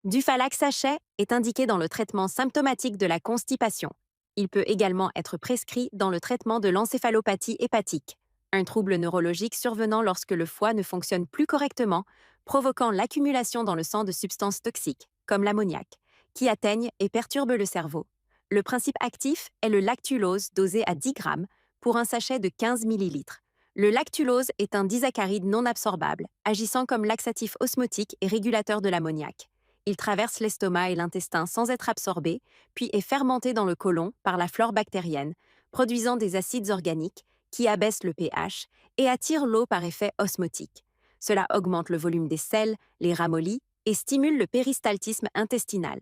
Dufalac sachet est indiqué dans le traitement symptomatique de la constipation. Il peut également être prescrit dans le traitement de l'encéphalopathie hépatique, un trouble neurologique survenant lorsque le foie ne fonctionne plus correctement, provoquant l'accumulation dans le sang de substances toxiques, comme l'ammoniac, qui atteignent et perturbent le cerveau. Le principe actif est le lactulose dosé à 10 grammes pour un sachet de 15 millilitres. Le lactulose est un disaccharide non absorbable, agissant comme laxatif osmotique et régulateur de l'ammoniac. Il traverse l'estomac et l'intestin sans être absorbé, puis est fermenté dans le côlon par la flore bactérienne, produisant des acides organiques qui abaissent le pH et attirent l'eau par effet osmotique. Cela augmente le volume des selles, les ramollit et stimule le péristaltisme intestinal.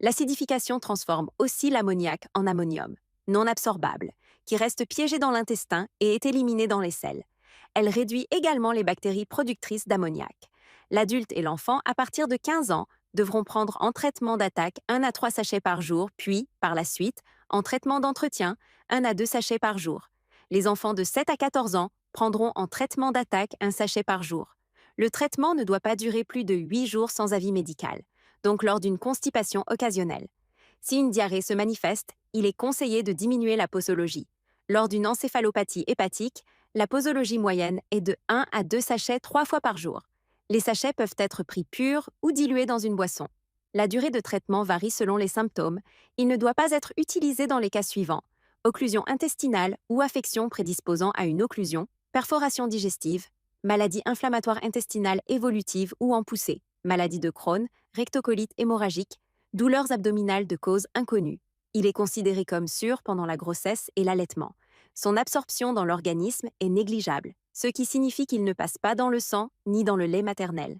L'acidification transforme aussi l'ammoniac en ammonium, non absorbable, qui reste piégé dans l'intestin et est éliminé dans les selles. Elle réduit également les bactéries productrices d'ammoniac. L'adulte et l'enfant, à partir de 15 ans, devront prendre en traitement d'attaque 1 à 3 sachets par jour, puis, par la suite, en traitement d'entretien, 1 à 2 sachets par jour. Les enfants de 7 à 14 ans prendront en traitement d'attaque un sachet par jour. Le traitement ne doit pas durer plus de 8 jours sans avis médical, donc lors d'une constipation occasionnelle. Si une diarrhée se manifeste, il est conseillé de diminuer la posologie. Lors d'une encéphalopathie hépatique, la posologie moyenne est de 1 à 2 sachets 3 fois par jour. Les sachets peuvent être pris purs ou dilués dans une boisson. La durée de traitement varie selon les symptômes. Il ne doit pas être utilisé dans les cas suivants: occlusion intestinale ou affection prédisposant à une occlusion, perforation digestive, maladie inflammatoire intestinale évolutive ou en poussée, maladie de Crohn, rectocolite hémorragique, douleurs abdominales de cause inconnue. Il est considéré comme sûr pendant la grossesse et l'allaitement. Son absorption dans l'organisme est négligeable, ce qui signifie qu'il ne passe pas dans le sang ni dans le lait maternel.